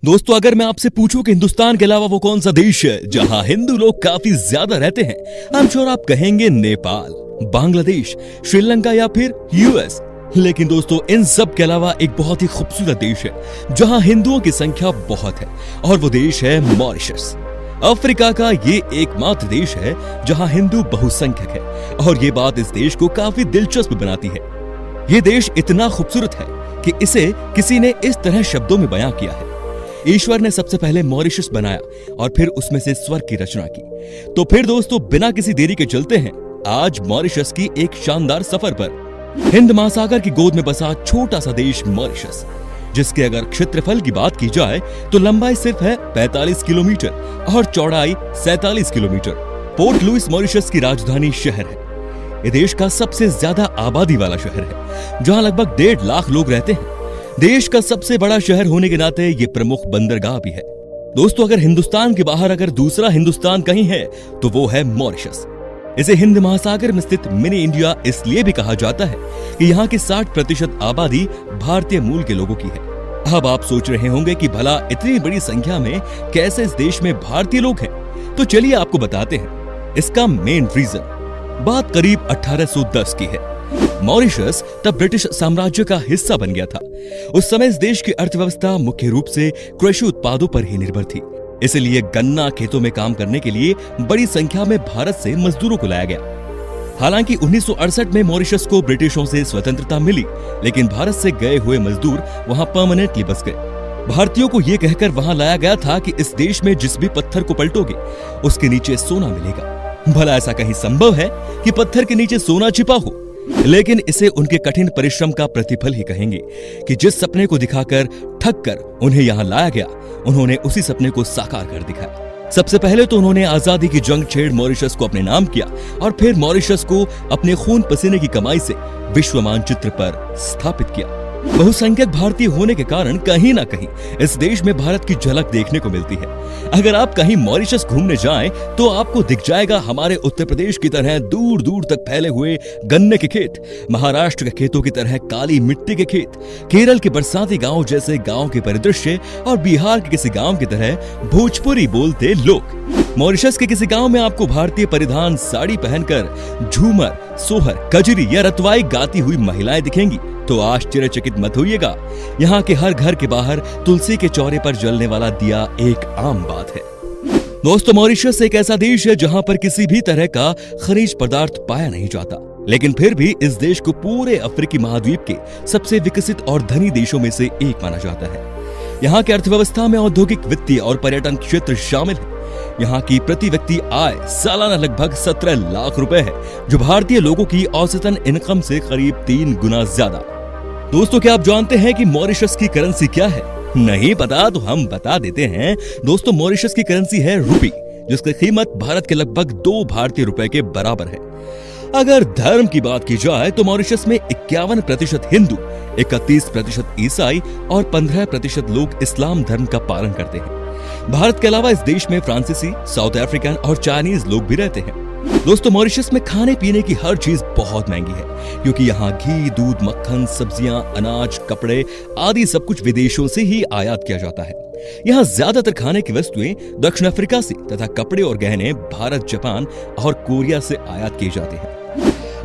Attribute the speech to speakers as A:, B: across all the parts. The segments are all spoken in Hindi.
A: दोस्तों, अगर मैं आपसे पूछूं कि हिंदुस्तान के अलावा वो कौन सा देश है जहां हिंदू लोग काफी ज्यादा रहते हैं, आई एम श्योर आप कहेंगे नेपाल, बांग्लादेश, श्रीलंका या फिर यूएस। लेकिन दोस्तों, इन सब के अलावा एक बहुत ही खूबसूरत देश है जहां हिंदुओं की संख्या बहुत है, और वो देश है मॉरिशस। अफ्रीका का ये एकमात्र देश है जहां हिंदू बहुसंख्यक है, और ये बात इस देश को काफी दिलचस्प बनाती है। ये देश इतना खूबसूरत है कि इसे किसी ने इस तरह शब्दों में बयां किया है। ईश्वर ने सबसे पहले मॉरिशस बनाया और फिर उसमें से स्वर्ग की रचना की। तो फिर दोस्तों, बिना किसी देरी के चलते हैं आज मॉरिशस की एक शानदार सफर पर। हिंद महासागर की गोद में बसा छोटा सा देश मॉरिशस, जिसके अगर क्षेत्रफल की बात की जाए तो लंबाई सिर्फ है 45 किलोमीटर और चौड़ाई 47 किलोमीटर। पोर्ट लुइस मॉरिशस की राजधानी शहर है। ये देश का सबसे ज्यादा आबादी वाला शहर है, जहां लगभग 1.5 लाख लोग रहते हैं। देश का सबसे बड़ा शहर होने के नाते ये प्रमुख बंदरगाह भी है। दोस्तों, अगर हिंदुस्तान के बाहर अगर दूसरा हिंदुस्तान कहीं है तो वो है मॉरिशस। इसे हिंद महासागर में स्थित मिनी इंडिया इसलिए भी कहा जाता है कि यहाँ की 60% आबादी भारतीय मूल के लोगों की है। अब आप सोच रहे होंगे कि भला इतनी बड़ी संख्या में कैसे इस देश में भारतीय लोग हैं, तो चलिए आपको बताते हैं इसका मेन रीजन। बात करीब 1810 की है। मॉरिशस तब ब्रिटिश साम्राज्य का हिस्सा बन गया था। उस समय इस देश की अर्थव्यवस्था मुख्य रूप से कृषि उत्पादों पर ही निर्भर थी। इसलिए गन्ना खेतों में काम करने के लिए बड़ी संख्या में भारत से मजदूरों को लाया गया। हालांकि 1968 में मॉरिशस को ब्रिटिशों से स्वतंत्रता मिली, लेकिन भारत से गए हुए मजदूर वहां परमानेंटली बस गए। भारतीयों को यह कहकर वहां लाया गया था कि इस देश में जिस भी पत्थर को पलटोगे उसके नीचे सोना मिलेगा। भला ऐसा कहीं संभव है कि पत्थर के नीचे सोना छिपा हो? लेकिन इसे उनके कठिन परिश्रम का प्रतिफल ही कहेंगे कि जिस सपने को दिखाकर ठग कर उन्हें यहाँ लाया गया, उन्होंने उसी सपने को साकार कर दिखाया। सबसे पहले तो उन्होंने आजादी की जंग छेड़ मॉरिशस को अपने नाम किया, और फिर मॉरिशस को अपने खून पसीने की कमाई से विश्व मानचित्र पर स्थापित किया। बहुसंख्यक भारतीय होने के कारण कहीं ना कहीं इस देश में भारत की झलक देखने को मिलती है। अगर आप कहीं मॉरिशस घूमने जाएं तो आपको दिख जाएगा हमारे उत्तर प्रदेश की तरह दूर दूर तक फैले हुए गन्ने के खेत, महाराष्ट्र के खेतों की तरह काली मिट्टी के खेत, केरल के बरसाती गांव जैसे गांव के परिदृश्य, और बिहार के किसी गांव की तरह भोजपुरी बोलते लोग। मॉरिशस के किसी गांव में आपको भारतीय परिधान साड़ी पहनकर झूमर, सोहर, कजरी या रतवाई गाती हुई महिलाएं दिखेंगी तो आश्चर्यचकित मत होइएगा। यहाँ के हर घर के बाहर तुलसी के चौरे पर जलने वाला दिया एक आम बात है। दोस्तों, मॉरिशस एक ऐसा देश है जहाँ पर किसी भी तरह का खनिज पदार्थ पाया नहीं जाता, लेकिन फिर भी इस देश को पूरे अफ्रीकी महाद्वीप के सबसे विकसित और धनी देशों में से एक माना जाता है। यहाँ की अर्थव्यवस्था में औद्योगिक, वित्तीय और पर्यटन क्षेत्र शामिल है। यहाँ की प्रति व्यक्ति आय सालाना लगभग 17 लाख रुपए है, जो भारतीय लोगों की औसतन इनकम से करीब 3 गुना ज्यादा। दोस्तों, क्या आप जानते हैं कि मॉरिशस की करेंसी क्या है? नहीं पता तो हम बता देते हैं। दोस्तों, मॉरिशस की करेंसी है रुपी, जिसकी कीमत भारत के लगभग 2 भारतीय रुपए के बराबर है। अगर धर्म की बात की जाए तो मॉरिशस में 51% हिंदू, 31% ईसाई और 15% लोग इस्लाम धर्म का पालन करते हैं। भारत के अलावा इस देश में फ्रांसीसी, साउथ अफ्रीकन और चाइनीज लोग भी रहते हैं। दोस्तों, मॉरिशस में खाने पीने की हर चीज बहुत महंगी है, क्योंकि यहाँ घी, दूध, मक्खन, सब्जियां, अनाज, कपड़े आदि सब कुछ विदेशों से ही आयात किया जाता है। यहाँ ज्यादातर खाने की वस्तुएं दक्षिण अफ्रीका से तथा कपड़े और गहने भारत, जापान और कोरिया से आयात किए जाते हैं।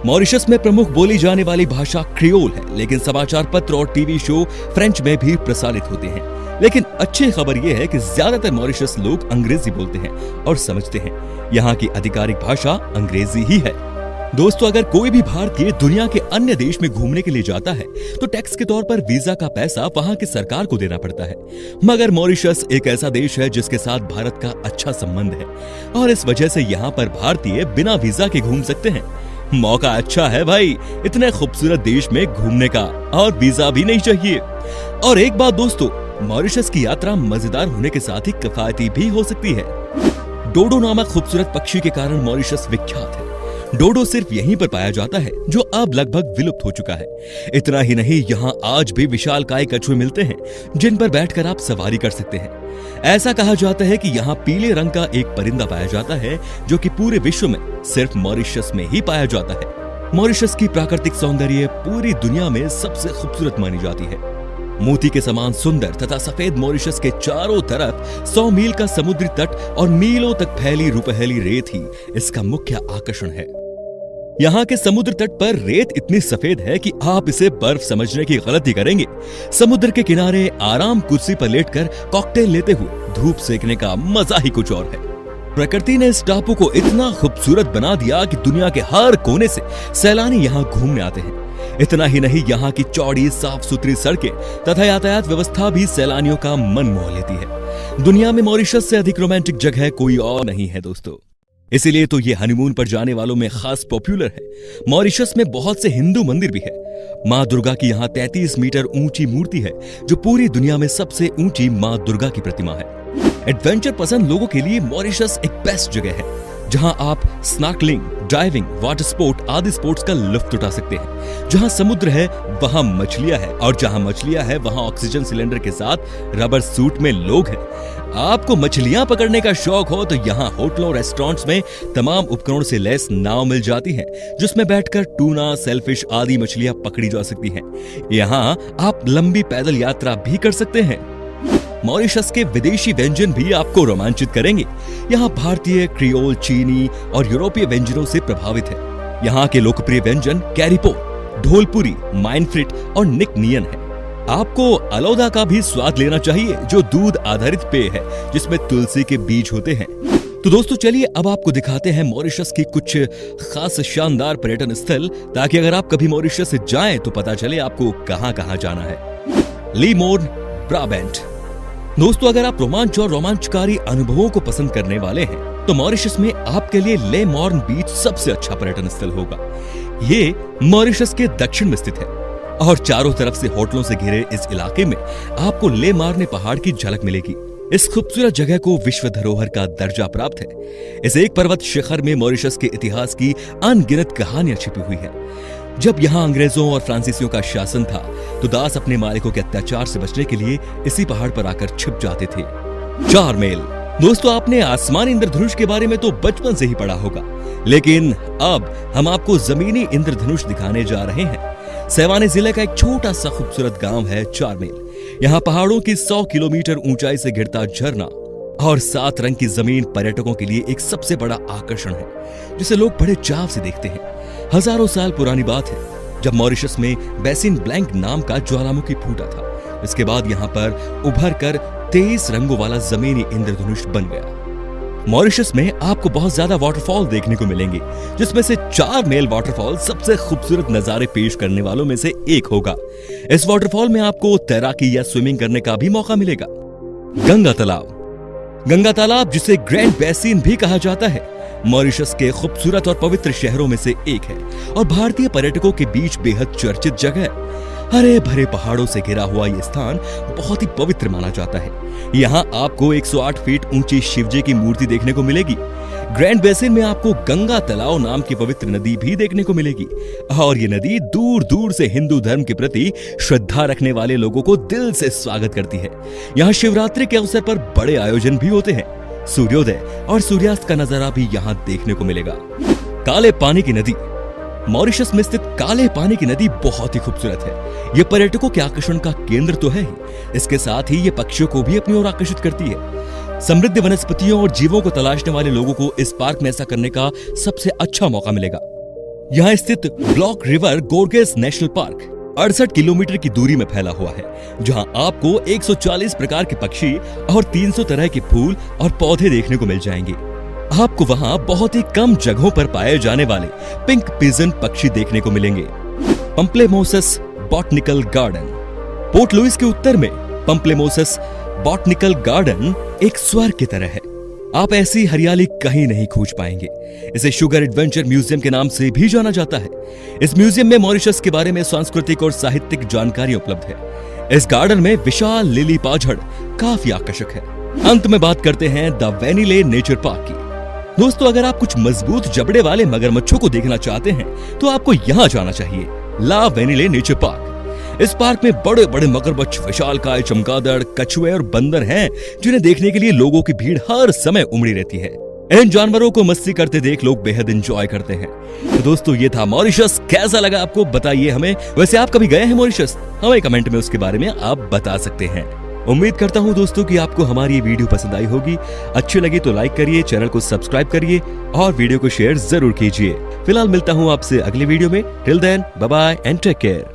A: मॉरिशस में प्रमुख बोली जाने वाली भाषा क्रियोल है, लेकिन समाचार पत्र और टीवी शो फ्रेंच में भी प्रसारित होते हैं। लेकिन अच्छी खबर यह है कि ज्यादातर मॉरिशस लोग अंग्रेजी बोलते हैं और समझते हैं। यहाँ की आधिकारिक भाषा अंग्रेजी ही है। दोस्तों, अगर कोई भी भारतीय दुनिया के अन्य देश में घूमने के लिए जाता है तो टैक्स के तौर पर वीजा का पैसा वहाँ की सरकार को देना पड़ता है। मगर मॉरिशस एक ऐसा देश है जिसके साथ भारत का अच्छा संबंध है, और इस वजह से यहाँ पर भारतीय बिना वीजा के घूम सकते हैं। मौका अच्छा है भाई, इतने खूबसूरत देश में घूमने का, और वीजा भी नहीं चाहिए। और एक बात दोस्तों, मॉरिशस की यात्रा मजेदार होने के साथ ही किफायती भी हो सकती है। डोडो नामक खूबसूरत पक्षी के कारण मॉरिशस विख्यात है। डोडो सिर्फ यहीं पर पाया जाता है, जो अब लगभग विलुप्त हो चुका है। इतना ही नहीं, यहाँ आज भी विशालकाय कछुए मिलते हैं, जिन पर बैठकर आप सवारी कर सकते हैं। ऐसा कहा जाता है कि यहाँ पीले रंग का एक परिंदा पाया जाता है, जो कि पूरे विश्व में सिर्फ मॉरिशस में ही पाया जाता है। मॉरिशस की प्राकृतिक सौंदर्य पूरी दुनिया में सबसे खूबसूरत मानी जाती है। मोती के समान सुंदर तथा सफेद मॉरिशस के चारों तरफ 100 मील का समुद्री तट और मीलों तक फैली रुपहली रेत ही इसका मुख्य आकर्षण है। यहाँ के समुद्र तट पर रेत इतनी सफेद है कि आप इसे बर्फ समझने की गलती करेंगे। समुद्र के किनारे आराम कुर्सी पर लेटकर कॉकटेल लेते हुए धूप सेकने का मजा ही कुछ और है। प्रकृति ने इस टापू को इतना खूबसूरत बना दिया कि दुनिया के हर कोने से सैलानी यहाँ घूमने आते हैं। इतना ही नहीं, यहाँ की चौड़ी साफ सुथरी सड़कें तथा यातायात व्यवस्था भी सैलानियों का मन मोह लेती है। दुनिया में मॉरिशस से अधिक रोमांटिक जगह कोई और नहीं है दोस्तों, इसीलिए तो ये हनीमून पर जाने वालों में खास पॉपुलर है। मॉरिशस में बहुत से हिंदू मंदिर भी है। माँ दुर्गा की यहाँ 33 मीटर ऊंची मूर्ति है, जो पूरी दुनिया में सबसे ऊंची माँ दुर्गा की प्रतिमा है। एडवेंचर पसंद लोगों के लिए मॉरिशस एक बेस्ट जगह है, जहां आप स्नॉर्कलिंग, डाइविंग, वाटर स्पोर्ट आदि स्पोर्ट्स का लुत्फ उठा सकते हैं। जहां समुद्र है वहां मछलियां है, और जहां मछलियां है वहां ऑक्सीजन सिलेंडर के साथ रबर सूट में लोग हैं। आपको मछलियां पकड़ने का शौक हो तो यहाँ होटलों रेस्टोरेंट्स में तमाम उपकरणों से लैस नाव मिल जाती है, जिसमें बैठकर टूना, सेलफिश आदि मछलियां पकड़ी जा सकती हैं। यहाँ आप लंबी पैदल यात्रा भी कर सकते हैं। मॉरिशस के विदेशी व्यंजन भी आपको रोमांचित करेंगे। यहाँ भारतीय, क्रियोल, चीनी और यूरोपीय व्यंजनों से प्रभावित है। यहाँ के लोकप्रिय व्यंजन कैरिपो, ढोलपुरी, माइनफ्रिट और निक नियन है। आपको अलोदा का भी स्वाद लेना चाहिए, जो दूध आधारित पेय है जिसमें तुलसी के बीज होते हैं। तो दोस्तों चलिए अब आपको दिखाते हैं मॉरिशस की कुछ खास शानदार पर्यटन स्थल, ताकि अगर आप कभी मॉरिशस से जाएं तो पता चले आपको कहां कहां जाना है। लीमोर्न, ब्राबैंट। दोस्तों अगर आप रोमांच और रोमांचकारी अनुभवों को पसंद करने वाले हैं तो मॉरिशस में आपके लिए ले मॉर्न बीच सबसे अच्छा पर्यटन स्थल होगा। ये मॉरिशस के दक्षिण में स्थित है और चारों तरफ से होटलों से घिरे इस इलाके में आपको ले मारने पहाड़ की झलक मिलेगी। इस खूबसूरत जगह को विश्व धरोहर का दर्जा प्राप्त है। इस एक पर्वत शिखर में मॉरिशस के इतिहास की अनगिनत कहानियां छिपी हुई है। जब यहाँ अंग्रेजों और फ्रांसीसियों का शासन था तो दास अपने मालिकों के अत्याचार से बचने के लिए इसी पहाड़ पर आकर छिप जाते थे। 4 मील। दोस्तों आपने आसमानी इंद्रधनुष के बारे में तो बचपन से ही पढ़ा होगा, लेकिन अब हम आपको जमीनी इंद्रधनुष दिखाने जा रहे हैं। सेवानी जिले का एक छोटा सा खूबसूरत गांव है 4 मील। यहाँ पहाड़ों की 100 किलोमीटर ऊंचाई से गिरता झरना और 7 रंग की जमीन पर्यटकों के लिए एक सबसे बड़ा आकर्षण है, जिसे लोग बड़े चाव से देखते हैं। हजारों साल पुरानी बात है जब मॉरिशस में बेसिन ब्लैंक नाम का ज्वालामुखी फूटा था। इसके बाद यहाँ पर उभर कर 23 रंगों वाला जमीनी इंद्रधनुष बन गया। मॉरिशस में आपको बहुत ज्यादा वाटरफॉल देखने को मिलेंगे, जिसमें से 4 मील वाटरफॉल सबसे खूबसूरत नजारे पेश करने वालों में से एक होगा। इस वाटरफॉल में आपको तैराकी या स्विमिंग करने का भी मौका मिलेगा। गंगा तालाब। गंगा तालाब, जिसे ग्रैंड बेसिन भी कहा जाता है, मॉरिशस के खूबसूरत और पवित्र शहरों में से एक है और भारतीय पर्यटकों के बीच बेहद चर्चित जगह है। हरे भरे पहाड़ों से घिरा हुआ यह स्थान बहुत ही पवित्र माना जाता है। यहाँ आपको 108 फीट ऊंची शिवजी की मूर्ति देखने को मिलेगी। ग्रैंड बेसिन में आपको गंगा तालाब नाम की पवित्र नदी भी देखने को मिलेगी और ये नदी दूर दूर से हिंदू धर्म के प्रति श्रद्धा रखने वाले लोगों को दिल से स्वागत करती है। यहाँ शिवरात्रि के अवसर पर बड़े आयोजन भी होते हैं। सूर्योदय और सूर्यास्त का नजारा भी यहाँ देखने को मिलेगा। काले पानी की नदी। मॉरिशस में स्थित काले पानी की नदी बहुत ही खूबसूरत है। ये पर्यटकों के आकर्षण का केंद्र तो है ही, इसके साथ ही ये पक्षियों को भी अपनी ओर आकर्षित करती है। समृद्ध वनस्पतियों और जीवों को तलाशने वाले लोगों को इस पार्क में ऐसा करने का सबसे अच्छा मौका मिलेगा। यहाँ स्थित Black River Gorges National Park 68 kilometre की दूरी में फैला हुआ है, जहाँ आपको 140 प्रकार के पक्षी और 300 तरह के फूल और पौधे देखने को मिल जाएंगे। आपको वहाँ बहुत ही कम जगहों पर पाए जाने वाले पिंक पिजन पक्षी देखने को मिलेंगे। पम्प्लेमोसस बॉटनिकल गार्डन। पोर्ट लुइस के उत्तर में पम्प्लेमोसस बॉटनिकल गार्डन एक स्वर्ग की तरह है। आप ऐसी हरियाली कहीं नहीं खोज पाएंगे। इसे शुगर एडवेंचर म्यूजियम के नाम से भी जाना जाता है। इस म्यूजियम में मॉरिशस के बारे में सांस्कृतिक और साहित्यिक जानकारी उपलब्ध है। इस गार्डन में विशाल लिली पाझड़ काफी आकर्षक है। अंत में बात करते हैं द वेनिले नेचर पार्क की। दोस्तों अगर आप कुछ मजबूत जबड़े वाले मगरमच्छों को देखना चाहते हैं तो आपको यहाँ जाना चाहिए, ला वेनिले नेचर पार्क। इस पार्क में बड़े बड़े मगरमच्छ, विशालकाय चमगादड़, कछुए और बंदर हैं, जिन्हें देखने के लिए लोगों की भीड़ हर समय उमड़ी रहती है। इन जानवरों को मस्ती करते देख लोग बेहद एंजॉय करते हैं। तो दोस्तों ये था मॉरिशस, कैसा लगा आपको बताइए हमें। वैसे आप कभी गए हैं मॉरिशस? हमें कमेंट में उसके बारे में आप बता सकते हैं। उम्मीद करता हूं दोस्तों कि आपको हमारी ये वीडियो पसंद आई होगी। अच्छी लगी तो लाइक करिए, चैनल को सब्सक्राइब करिए और वीडियो को शेयर जरूर कीजिए। फिलहाल मिलता हूं आपसे अगले वीडियो में। Till then bye bye and take care.